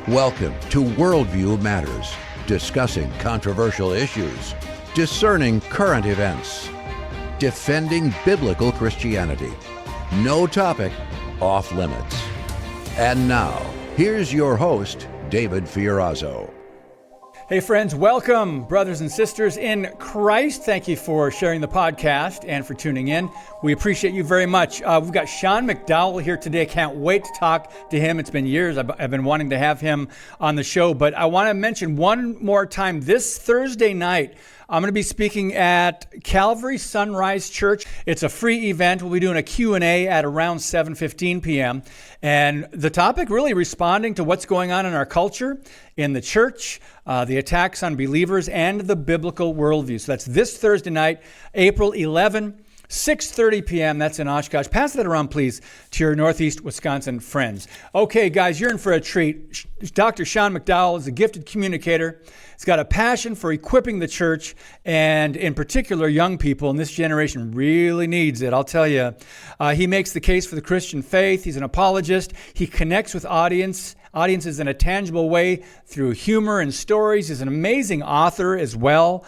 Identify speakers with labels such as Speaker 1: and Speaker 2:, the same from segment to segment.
Speaker 1: Welcome to Worldview Matters, discussing controversial issues, discerning current events, defending biblical Christianity. No topic off limits. And now, here's your host, David Fiorazo.
Speaker 2: Hey friends, welcome, brothers and sisters in Christ. Thank you for sharing the podcast and for tuning in. We appreciate you very much. We've got Sean Mcdowell here today. Can't wait to talk to him. It's been years. I've been wanting to have him on the show, but I want to mention one more time, this Thursday night, I'm going to be speaking at Calvary Sunrise Church. It's a free event. We'll be doing a Q&A at around 7:15 p.m. And the topic really responding to what's going on in our culture, in the church, the attacks on believers, and the biblical worldview. So that's this Thursday night, April 11, 6:30 p.m. That's in Oshkosh. Pass that around, please, to your Northeast Wisconsin friends. Okay, guys, you're in for a treat. Dr. Sean Mcdowell is a gifted communicator. He's got a passion for equipping the church, and in particular, young people, and this generation really needs it, I'll tell you. He makes the case for the Christian faith. He's an apologist. He connects with audiences in a tangible way through humor and stories. He's an amazing author as well.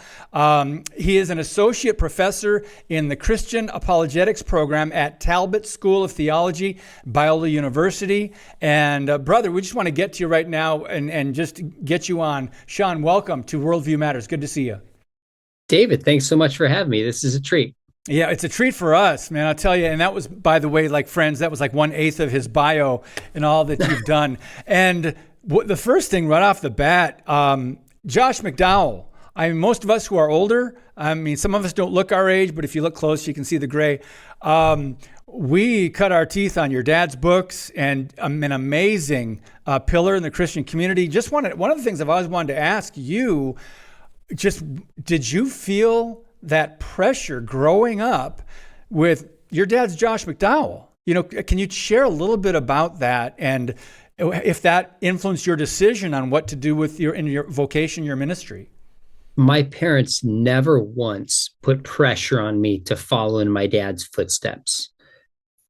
Speaker 2: He is an associate professor in the Christian Apologetics program at Talbot School of Theology, Biola University. And brother, we just want to get to you right now and just get you on. Sean, welcome to Worldview Matters. Good to see you.
Speaker 3: David, thanks so much for having me. This is a treat.
Speaker 2: Yeah, it's a treat for us, man. I'll tell you. And that was, by the way, like friends, that was like 1/8 of his bio and all that you've done. And the first thing right off the bat, Josh McDowell. I mean, most of us who are older, some of us don't look our age, but if you look close, you can see the gray. We cut our teeth on your dad's books, and an amazing pillar in the Christian community. One of the things I've always wanted to ask you, did you feel that pressure growing up with your dad's Josh McDowell? You know, can you share a little bit about that and if that influenced your decision on what to do with your vocation, your ministry?
Speaker 3: My parents never once put pressure on me to follow in my dad's footsteps.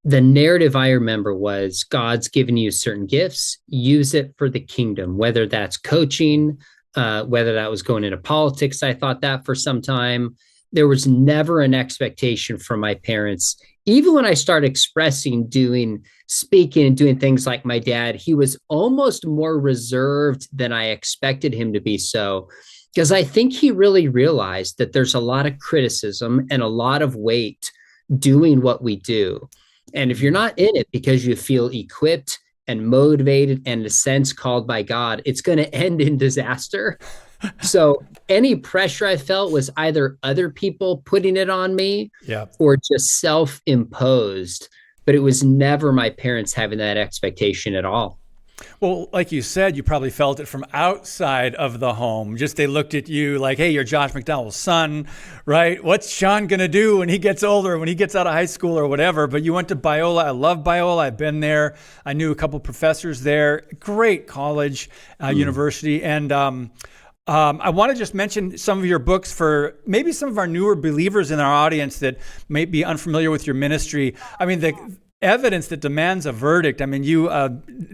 Speaker 3: The narrative I remember was God's given you certain gifts, use it for the kingdom, whether that's coaching, whether that was going into politics. I thought that for some time. There was never an expectation from my parents. Even when I started expressing, speaking and doing things like my dad, he was almost more reserved than I expected him to be so, because I think he really realized that there's a lot of criticism and a lot of weight doing what we do. And if you're not in it because you feel equipped and motivated and in a sense called by God, it's going to end in disaster. So any pressure I felt was either other people putting it on me or just self-imposed, but it was never my parents having that expectation at all.
Speaker 2: Well, like you said, you probably felt it from outside of the home. Just they looked at you like, hey, you're Josh McDowell's son, right? What's Sean going to do when he gets older, when he gets out of high school or whatever? But you went to Biola. I love Biola. I've been there. I knew a couple professors there. Great college, university. And I want to just mention some of your books for maybe some of our newer believers in our audience that may be unfamiliar with your ministry. I mean, the evidence that demands a verdict. I mean, you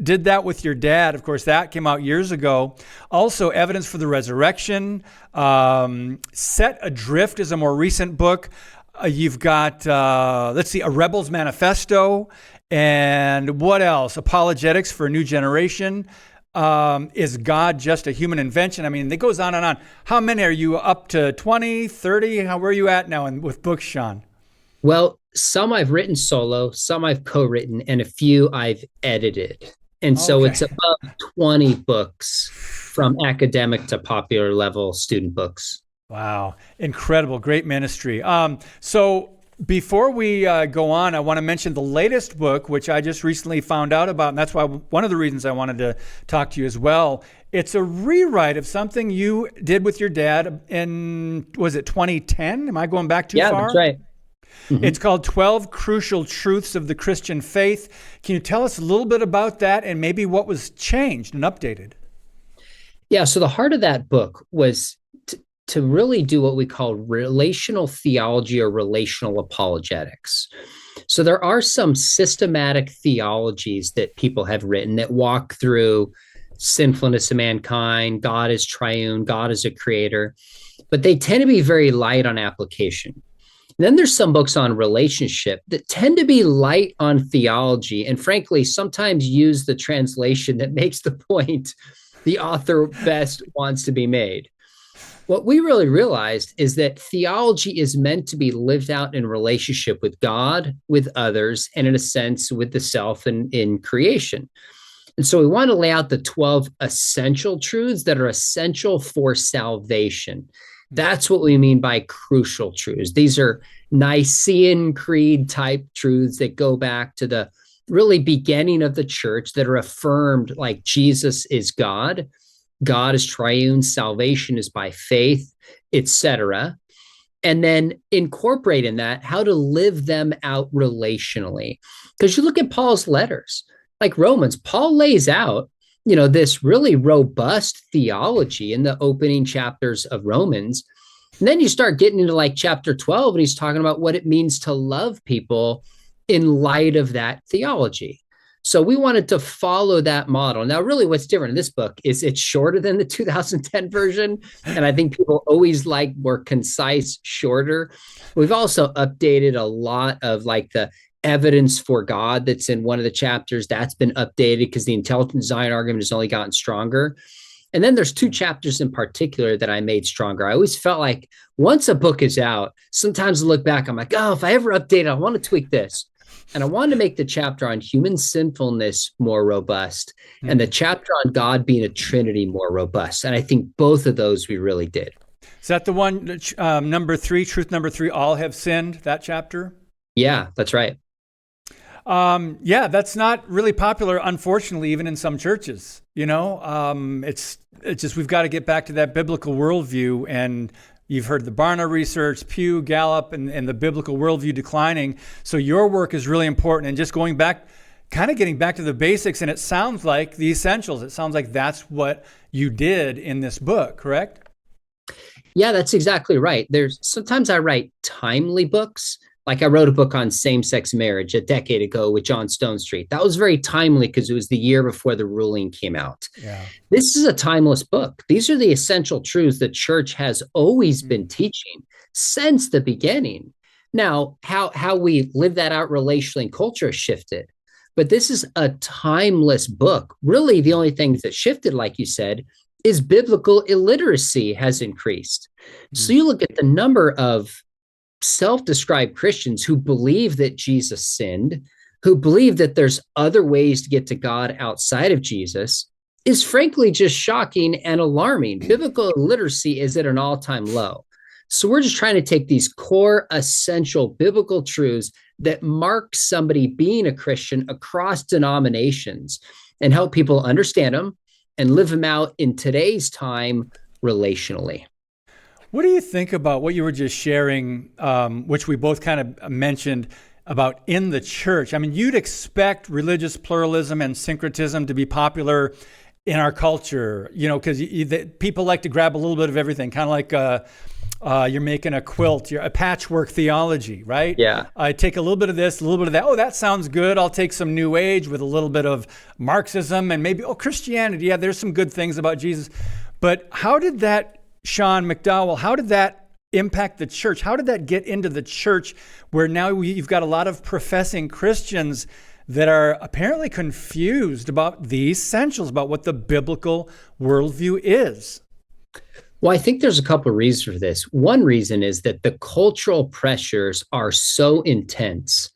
Speaker 2: did that with your dad. Of course, that came out years ago. Also, Evidence for the Resurrection. Set Adrift is a more recent book. You've got, A Rebel's Manifesto. And what else? Apologetics for a New Generation. Is God just a human invention? I mean, it goes on and on. How many are you up to? 20, 30? Where are you at now with books, Sean?
Speaker 3: Well, some I've written solo, some I've co-written, and a few I've edited. And so it's above 20 books from academic to popular level student books.
Speaker 2: Wow. Incredible. Great ministry. So before we go on, I want to mention the latest book, which I just recently found out about, and that's why one of the reasons I wanted to talk to you as well. It's a rewrite of something you did with your dad in, was it 2010? Am I going back too far?
Speaker 3: Yeah, that's right. Mm-hmm.
Speaker 2: It's called 12 Crucial Truths of the Christian Faith. Can you tell us a little bit about that and maybe what was changed and updated?
Speaker 3: Yeah, so the heart of that book was to really do what we call relational theology or relational apologetics. So there are some systematic theologies that people have written that walk through sinfulness of mankind, God is triune, God is a creator, but they tend to be very light on application. And then there's some books on relationship that tend to be light on theology, and frankly, sometimes use the translation that makes the point the author best wants to be made. What we really realized is that theology is meant to be lived out in relationship with God, with others, and in a sense with the self and in creation. And so we want to lay out the 12 essential truths that are essential for salvation. That's what we mean by crucial truths. These are Nicene Creed type truths that go back to the really beginning of the church, that are affirmed like Jesus is God, God is triune, salvation is by faith, etc. And then incorporate in that how to live them out relationally. Because you look at Paul's letters, like Romans, Paul lays out, this really robust theology in the opening chapters of Romans. And then you start getting into like chapter 12, and he's talking about what it means to love people in light of that theology. So we wanted to follow that model. Now, really what's different in this book is it's shorter than the 2010 version. And I think people always like more concise, shorter. We've also updated a lot of like the evidence for God that's in one of the chapters. That's been updated because the intelligent design argument has only gotten stronger. And then there's two chapters in particular that I made stronger. I always felt like once a book is out, sometimes I look back, I'm like, oh, if I ever update it, I want to tweak this. And I wanted to make the chapter on human sinfulness more robust, and the chapter on God being a Trinity more robust. And I think both of those we really did.
Speaker 2: Is that the one, number 3, truth number 3, all have sinned, that chapter?
Speaker 3: Yeah, that's right.
Speaker 2: Yeah, that's not really popular, unfortunately, even in some churches. It's just we've got to get back to that biblical worldview. And you've heard the Barna research, Pew, Gallup, and the biblical worldview declining. So your work is really important. And just going back, kind of getting back to the basics. And it sounds like the essentials. It sounds like that's what you did in this book, correct?
Speaker 3: Yeah, that's exactly right. Sometimes I write timely books. Like I wrote a book on same-sex marriage a decade ago with John Stonestreet. That was very timely because it was the year before the ruling came out.
Speaker 2: Yeah.
Speaker 3: This is a timeless book. These are the essential truths the church has always been teaching since the beginning. Now, how we live that out relationally in culture has shifted. But this is a timeless book. Really, the only thing that shifted, like you said, is biblical illiteracy has increased. So you look at the number of self-described Christians who believe that Jesus sinned, who believe that there's other ways to get to God outside of Jesus, is frankly just shocking and alarming. Biblical literacy is at an all-time low. So we're just trying to take these core, essential biblical truths that mark somebody being a Christian across denominations and help people understand them and live them out in today's time relationally.
Speaker 2: What do you think about what you were just sharing, which we both kind of mentioned about in the church? I mean, you'd expect religious pluralism and syncretism to be popular in our culture, because people like to grab a little bit of everything, kind of like you're making a quilt, a patchwork theology, right?
Speaker 3: Yeah.
Speaker 2: I take a little bit of this, a little bit of that. Oh, that sounds good. I'll take some New Age with a little bit of Marxism and maybe, Christianity. Yeah, there's some good things about Jesus. But how did that, Sean Mcdowell, how did that impact the church? How did that get into the church where now you've got a lot of professing Christians that are apparently confused about the essentials, about what the biblical worldview is?
Speaker 3: Well, I think there's a couple of reasons for this. One reason is that the cultural pressures are so intense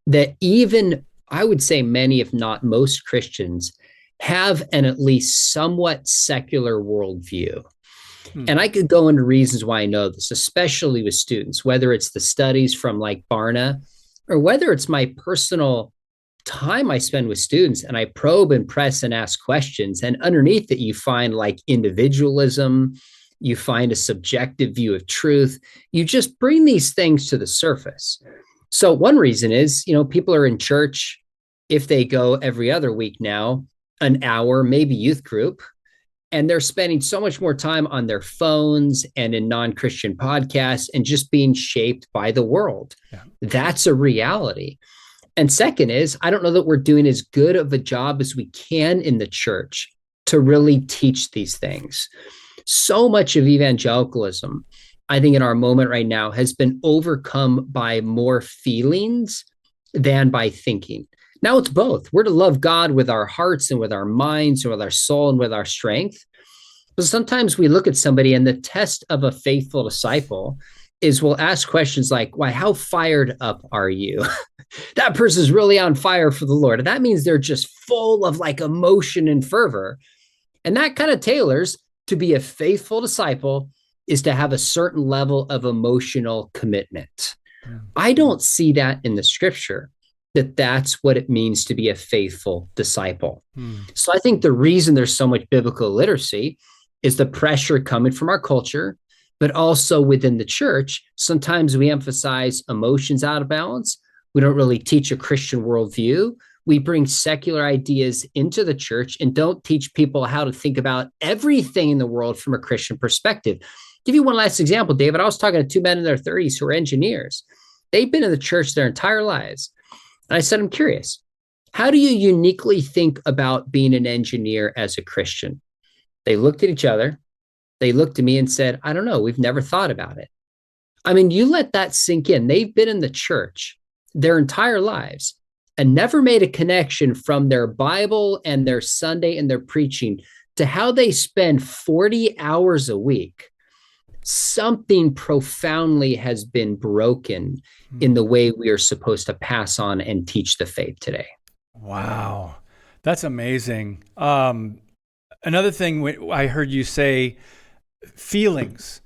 Speaker 3: that even, I would say many, if not most Christians, have an at least somewhat secular worldview. And I could go into reasons why I know this, especially with students, whether it's the studies from like Barna or whether it's my personal time I spend with students and I probe and press and ask questions. And underneath it, you find like individualism, you find a subjective view of truth. You just bring these things to the surface. So one reason is, people are in church, if they go every other week now, an hour, maybe youth group, and they're spending so much more time on their phones and in non-Christian podcasts and just being shaped by the world. Yeah. That's a reality. And second is, I don't know that we're doing as good of a job as we can in the church to really teach these things. So much of evangelicalism, I think in our moment right now, has been overcome by more feelings than by thinking. Now it's both. We're to love God with our hearts and with our minds and with our soul and with our strength. But sometimes we look at somebody, and the test of a faithful disciple is we'll ask questions like, why, how fired up are you? That person's really on fire for the Lord. And that means they're just full of like emotion and fervor. And that kind of tailors to be a faithful disciple is to have a certain level of emotional commitment. Yeah. I don't see that in the scripture, that that's what it means to be a faithful disciple. So I think the reason there's so much biblical literacy is the pressure coming from our culture, but also within the church. Sometimes we emphasize emotions out of balance. We don't really teach a Christian worldview. We bring secular ideas into the church and don't teach people how to think about everything in the world from a Christian perspective. Give you one last example, David. I was talking to two men in their 30s who are engineers. They've been in the church their entire lives. And I said, I'm curious, how do you uniquely think about being an engineer as a Christian? They looked at each other. They looked at me and said, I don't know. We've never thought about it. I mean, you let that sink in. They've been in the church their entire lives and never made a connection from their Bible and their Sunday and their preaching to how they spend 40 hours a week. Something profoundly has been broken in the way we are supposed to pass on and teach the faith today.
Speaker 2: Wow. That's amazing. Another thing I heard you say, feelings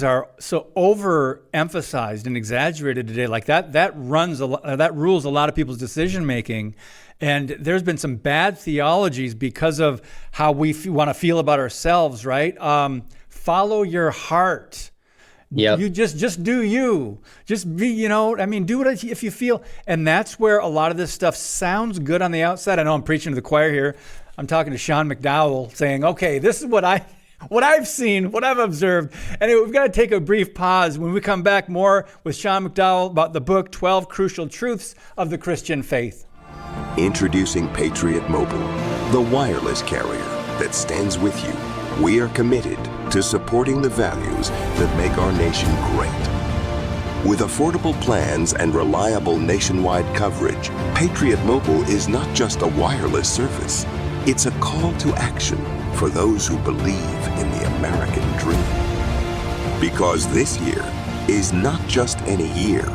Speaker 2: are so overemphasized and exaggerated today. Like that rules a lot of people's decision making. And there's been some bad theologies because of how we want to feel about ourselves, right? Follow your heart.
Speaker 3: Yeah.
Speaker 2: You just do you. Just be, do it if you feel. And that's where a lot of this stuff sounds good on the outside. I know I'm preaching to the choir here. I'm talking to Sean Mcdowell saying, okay, this is what I've seen, what I've observed. Anyway, we've got to take a brief pause. When we come back, more with Sean Mcdowell about the book, 12 Crucial Truths of the Christian Faith.
Speaker 4: Introducing Patriot Mobile, the wireless carrier that stands with you. We are committed to supporting the values that make our nation great. With affordable plans and reliable nationwide coverage, Patriot Mobile is not just a wireless service. It's a call to action for those who believe in the American dream. Because this year is not just any year,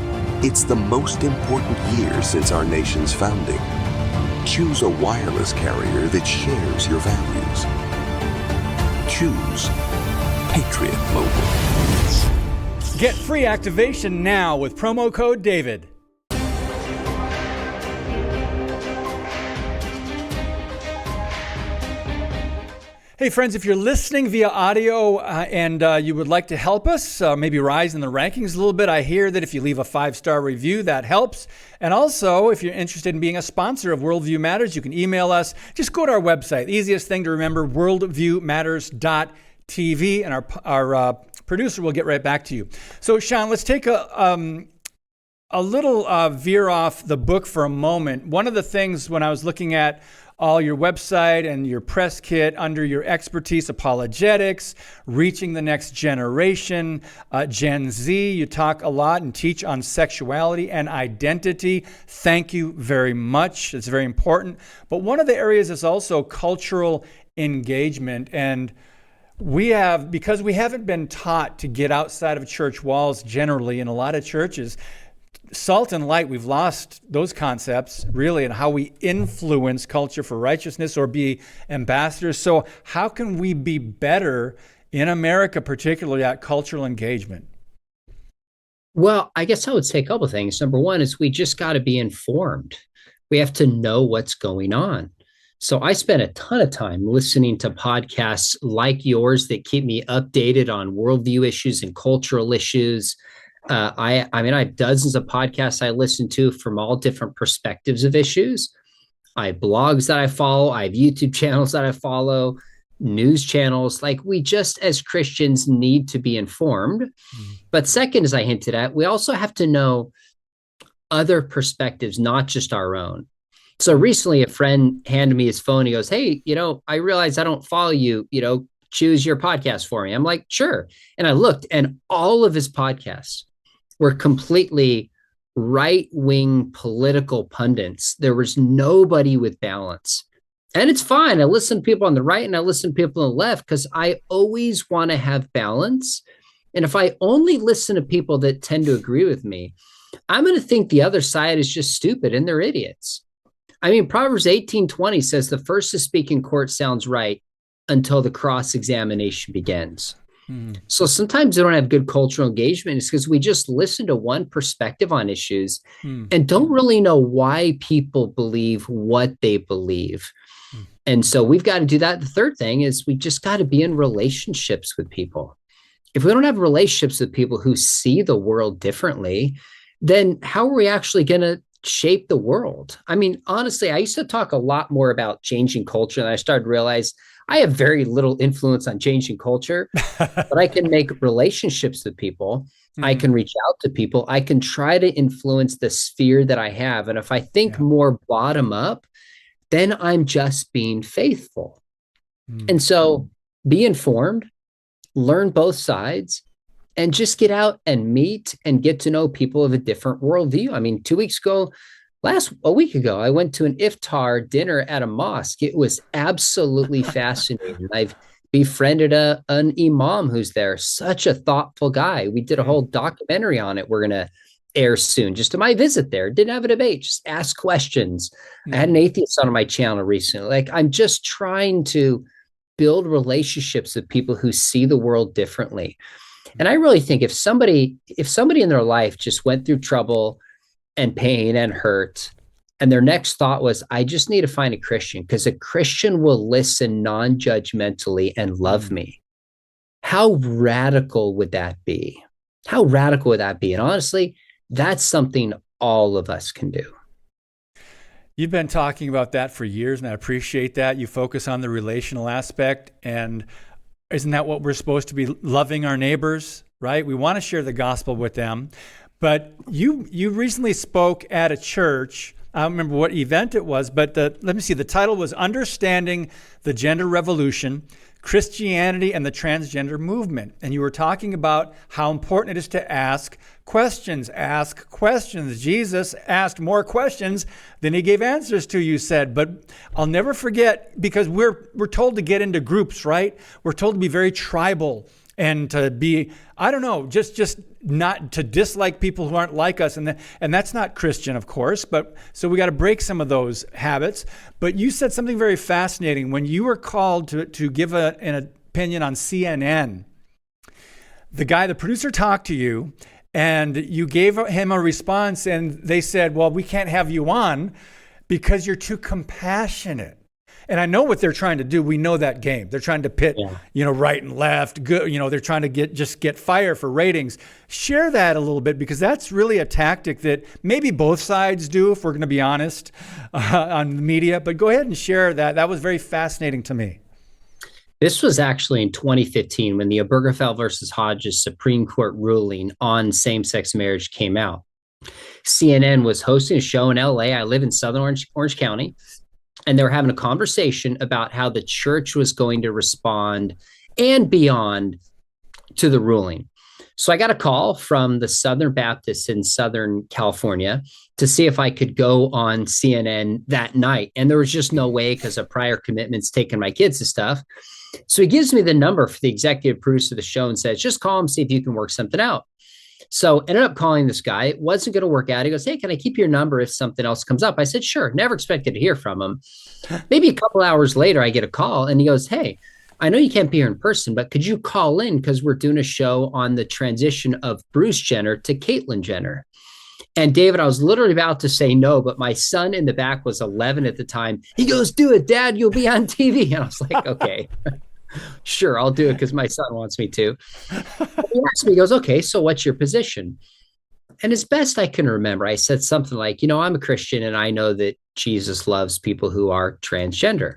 Speaker 4: it's the most important year since our nation's founding. Choose a wireless carrier that shares your values. Choose Patriot Mobile.
Speaker 2: Get free activation now with promo code DAVID. Hey friends, if you're listening via audio and you would like to help us, maybe rise in the rankings a little bit, I hear that if you leave a 5-star review, that helps. And also, if you're interested in being a sponsor of Worldview Matters, you can email us. Just go to our website. The easiest thing to remember, worldviewmatters.tv, and our producer will get right back to you. So Sean, let's take a little veer off the book for a moment. One of the things when I was looking at all your website and your press kit under your expertise, apologetics, reaching the next generation, Gen Z, you talk a lot and teach on sexuality and identity. Thank you very much. It's very important. But one of the areas is also cultural engagement. And because we haven't been taught to get outside of church walls generally in a lot of churches, salt and light, we've lost those concepts really, and how we influence culture for righteousness or be ambassadors. So how can we be better in America, particularly at cultural engagement?
Speaker 3: Well, I guess I would say a couple of things. Number one is we just got to be informed. We have to know what's going on. So I spent a ton of time listening to podcasts like yours that keep me updated on worldview issues and cultural issues. I have dozens of podcasts I listen to from all different perspectives of issues. I have blogs that I follow. I have YouTube channels that I follow, news channels. Like, we just as Christians need to be informed. Mm-hmm. But second, as I hinted at, we also have to know other perspectives, not just our own. So recently a friend handed me his phone. He goes, "Hey, I realize I don't follow you, choose your podcast for me." I'm like, "Sure." And I looked, and all of his podcasts were completely right-wing political pundits. There was nobody with balance. And it's fine. I listen to people on the right and I listen to people on the left because I always want to have balance. And if I only listen to people that tend to agree with me, I'm going to think the other side is just stupid and they're idiots. I mean, Proverbs 18:20 says the first to speak in court sounds right until the cross-examination begins. So sometimes they don't have good cultural engagement. It's because we just listen to one perspective on issues and don't really know why people believe what they believe. And so we've got to do that. The third thing is we just got to be in relationships with people. If we don't have relationships with people who see the world differently, then how are we actually going to shape the world? I mean, honestly, I used to talk a lot more about changing culture, and I started to realize I have very little influence on changing culture, but I can make relationships with people. I can reach out to people. I can try to influence the sphere that I have. And if I think more bottom up, then I'm just being faithful. And so be informed, learn both sides, and just get out and meet and get to know people of a different worldview. I mean, a week ago, I went to an iftar dinner at a mosque. It was absolutely fascinating. I've befriended an imam who's there, such a thoughtful guy. We did a whole documentary on it. We're going to air soon. Just to my visit there, didn't have a debate, just ask questions. I had an atheist on my channel recently. Like, I'm just trying to build relationships with people who see the world differently. And I really think if somebody in their life just went through trouble and pain and hurt, and their next thought was, I just need to find a Christian because a Christian will listen non-judgmentally and love me. How radical would that be? How radical would that be? And honestly, that's something all of us can do.
Speaker 2: You've been talking about that for years, and I appreciate that. You focus on the relational aspect, and isn't that what we're supposed to be, loving our neighbors, right? We want to share the gospel with them. But you recently spoke at a church. I don't remember what event it was, but let me see. The title was Understanding the Gender Revolution, Christianity and the Transgender Movement. And you were talking about how important it is to ask questions. Ask questions. Jesus asked more questions than he gave answers to, you said. But I'll never forget, because we're told to get into groups, right? We're told to be very tribal and to be, I don't know, just not to dislike people who aren't like us. And that's not Christian, of course, but so we got to break some of those habits. But you said something very fascinating when you were called to give an opinion on CNN. The producer talked to you and you gave him a response, and they said, well, we can't have you on because you're too compassionate. And I know what they're trying to do. We know that game. They're trying to pit, right and left. Good, they're trying to get fire for ratings. Share that a little bit, because that's really a tactic that maybe both sides do, if we're going to be honest, on the media. But go ahead and share that. That was very fascinating to me.
Speaker 3: This was actually in 2015 when the Obergefell versus Hodges Supreme Court ruling on same-sex marriage came out. CNN was hosting a show in LA. I live in Southern Orange County. And they were having a conversation about how the church was going to respond and beyond to the ruling. So I got a call from the Southern Baptists in Southern California to see if I could go on CNN that night. And there was just no way because of prior commitments taking my kids to stuff. So he gives me the number for the executive producer of the show and says, just call him, see if you can work something out. So ended up calling this guy. It wasn't going to work out. He goes, hey, can I keep your number if something else comes up? I said, sure. Never expected to hear from him. Maybe a couple hours later, I get a call and he goes, hey, I know you can't be here in person, but could you call in? Because we're doing a show on the transition of Bruce Jenner to Caitlyn Jenner. And David, I was literally about to say no, but my son in the back was 11 at the time. He goes, do it, Dad. You'll be on TV. And I was like, okay. Sure, I'll do it because my son wants me to. He asked me, he goes, okay, so what's your position? And as best I can remember, I said something like, I'm a Christian and I know that Jesus loves people who are transgender.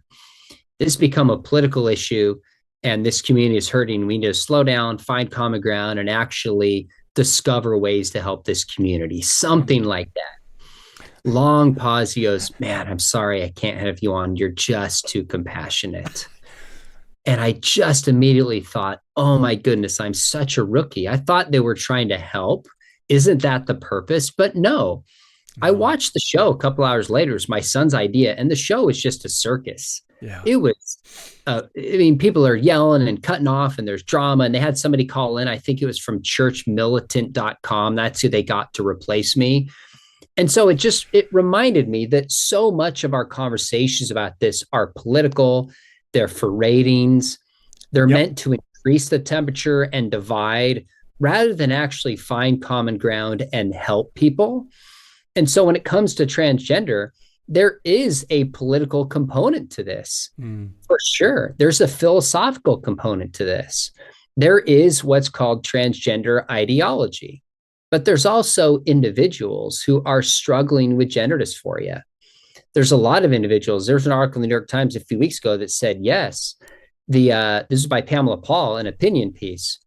Speaker 3: This has become a political issue and this community is hurting. We need to slow down, find common ground, and actually discover ways to help this community. Something like that. Long pause. He goes, man, I'm sorry, I can't have you on. You're just too compassionate. And I just immediately thought, oh my goodness, I'm such a rookie. I thought they were trying to help. Isn't that the purpose? But no, I watched the show a couple hours later. It was my son's idea. And the show was just a circus.
Speaker 2: Yeah.
Speaker 3: It was, people are yelling and cutting off and there's drama. And they had somebody call in. I think it was from churchmilitant.com. That's who they got to replace me. And so it reminded me that so much of our conversations about this are political. They're for ratings. They're meant to increase the temperature and divide rather than actually find common ground and help people. And so when it comes to transgender, there is a political component to this, for sure. There's a philosophical component to this. There is what's called transgender ideology, but there's also individuals who are struggling with gender dysphoria. There's a lot of individuals. There's an article in the New York Times a few weeks ago that said, yes, this is by Pamela Paul, an opinion piece.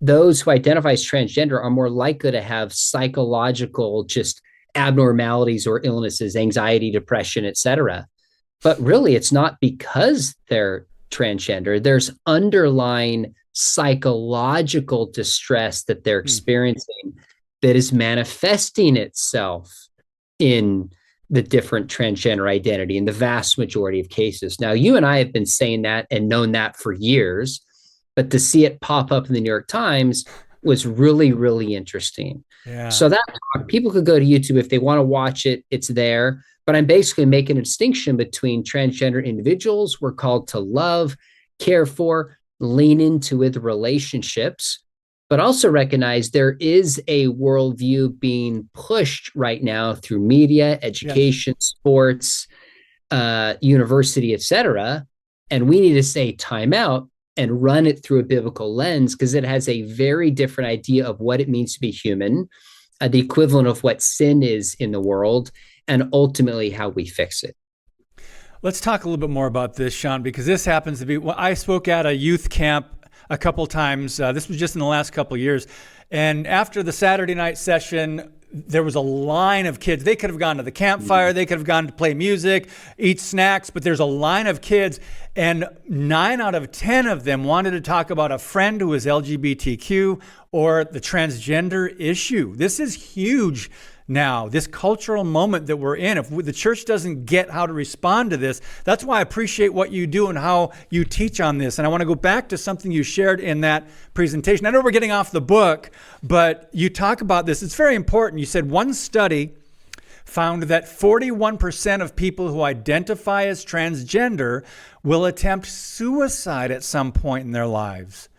Speaker 3: Those who identify as transgender are more likely to have psychological just abnormalities or illnesses, anxiety, depression, etc. But really, it's not because they're transgender. There's underlying psychological distress that they're experiencing that is manifesting itself in the different transgender identity in the vast majority of cases. Now, you and I have been saying that and known that for years, but to see it pop up in the New York Times was really, really interesting. Yeah. So that people could go to YouTube if they want to watch it, it's there. But I'm basically making a distinction between transgender individuals we're called to love, care for, lean into with relationships, but also recognize there is a worldview being pushed right now through media, education, sports, university, etc. And we need to say time out and run it through a biblical lens because it has a very different idea of what it means to be human, the equivalent of what sin is in the world, and ultimately how we fix it.
Speaker 2: Let's talk a little bit more about this, Sean, because this happens to be, I spoke at a youth camp a couple times. This was just in the last couple of years. And after the Saturday night session, there was a line of kids. They could have gone to the campfire. They could have gone to play music, eat snacks, but there's a line of kids. And 9 out of 10 of them wanted to talk about a friend who was LGBTQ or the transgender issue. This is huge now, this cultural moment that we're in. If the church doesn't get how to respond to this, that's why I appreciate what you do and how you teach on this. And I want to go back to something you shared in that presentation. I know we're getting off the book, but you talk about this. It's very important. You said one study found that 41% of people who identify as transgender will attempt suicide at some point in their lives.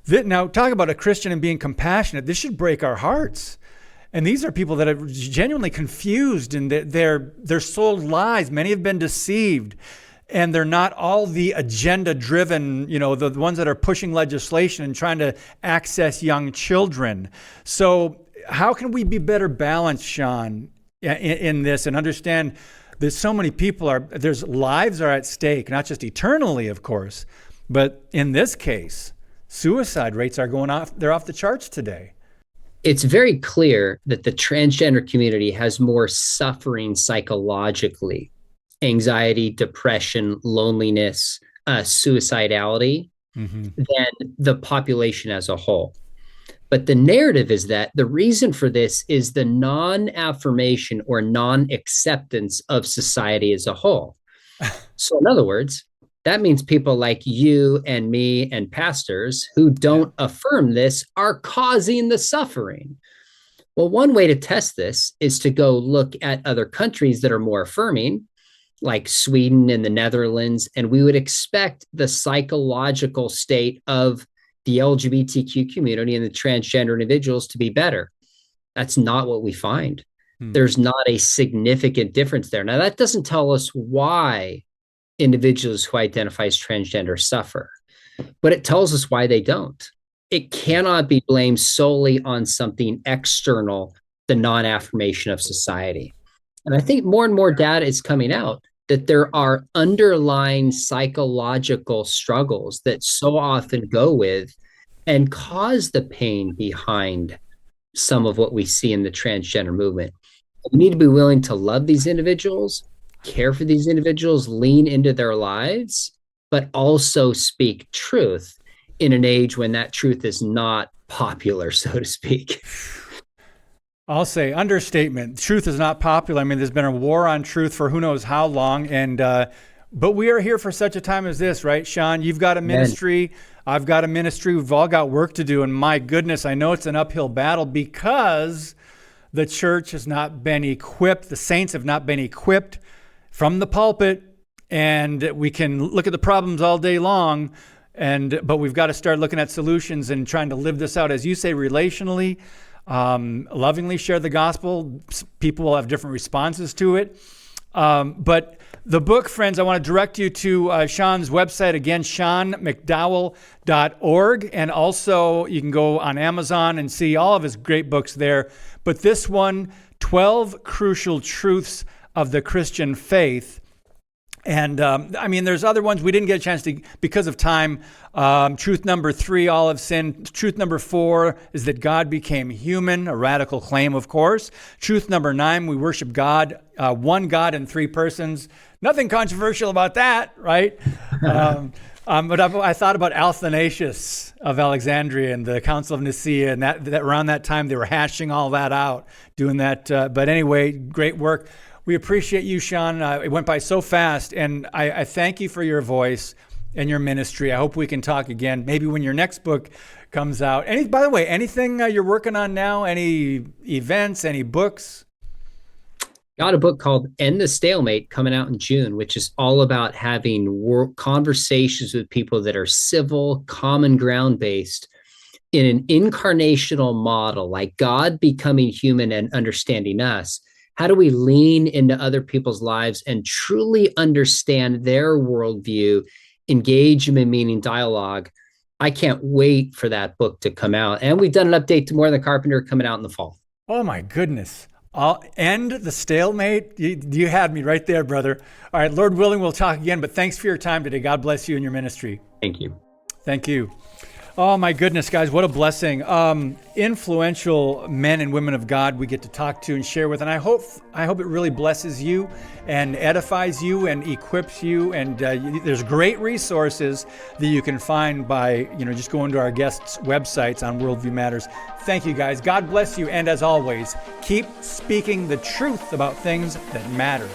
Speaker 2: Now, talk about a Christian and being compassionate. This should break our hearts. And these are people that are genuinely confused and they're sold lies. Many have been deceived, and they're not all the agenda-driven, the ones that are pushing legislation and trying to access young children. So how can we be better balanced, Sean, in this and understand that so many people there's lives are at stake, not just eternally, of course, but in this case, suicide rates are they're off the charts today.
Speaker 3: It's very clear that the transgender community has more suffering psychologically, anxiety, depression, loneliness, suicidality than the population as a whole. But the narrative is that the reason for this is the non-affirmation or non-acceptance of society as a whole. So in other words, that means people like you and me and pastors who don't affirm this are causing the suffering. Well, one way to test this is to go look at other countries that are more affirming, like Sweden and the Netherlands, and we would expect the psychological state of the LGBTQ community and the transgender individuals to be better. That's not what we find. There's not a significant difference there. Now, that doesn't tell us why individuals who identify as transgender suffer, but it tells us why they don't. It cannot be blamed solely on something external, the non-affirmation of society. And I think more and more data is coming out that there are underlying psychological struggles that so often go with and cause the pain behind some of what we see in the transgender movement. We need to be willing to love these individuals, care for these individuals, lean into their lives, but also speak truth in an age when that truth is not popular, so to speak.
Speaker 2: I'll say understatement. Truth is not popular. I mean, there's been a war on truth for who knows how long. And, but we are here for such a time as this, right, Sean? You've got a ministry. I've got a ministry. We've all got work to do. And my goodness, I know it's an uphill battle because the church has not been equipped. The saints have not been equipped from the pulpit. And we can look at the problems all day long. But we've got to start looking at solutions and trying to live this out, as you say, relationally. Lovingly share the gospel. People will have different responses to it. But the book, friends, I want to direct you to Sean's website again, seanmcdowell.org. And also you can go on Amazon and see all of his great books there. But this one, 12 Crucial Truths of the Christian Faith. And I mean, there's other ones we didn't get a chance to because of time. Truth number 3, all have sinned. Truth number 4 is that God became human, a radical claim, of course. Truth number 9, we worship God, one God in 3 persons. Nothing controversial about that, right? But I thought about Athanasius of Alexandria and the Council of Nicaea, and that around that time they were hashing all that out, doing that. But anyway, great work. We appreciate you, Sean. It went by so fast, and I thank you for your voice and your ministry. I hope we can talk again, maybe when your next book comes out. By the way, anything you're working on now? Any events, any books?
Speaker 3: Got a book called End the Stalemate coming out in June, which is all about having conversations with people that are civil, common ground based in an incarnational model, like God becoming human and understanding us. How do we lean into other people's lives and truly understand their worldview, engage in meaning dialogue? I can't wait for that book to come out. And we've done an update to More Than Carpenter coming out in the fall.
Speaker 2: Oh, my goodness. I'll end the stalemate. You had me right there, brother. All right, Lord willing, we'll talk again. But thanks for your time today. God bless you and your ministry.
Speaker 3: Thank you.
Speaker 2: Thank you. Oh, my goodness, guys, what a blessing. Influential men and women of God we get to talk to and share with. And I hope it really blesses you and edifies you and equips you. And there's great resources that you can find by, just going to our guests' websites on Worldview Matters. Thank you, guys. God bless you. And as always, keep speaking the truth about things that matter.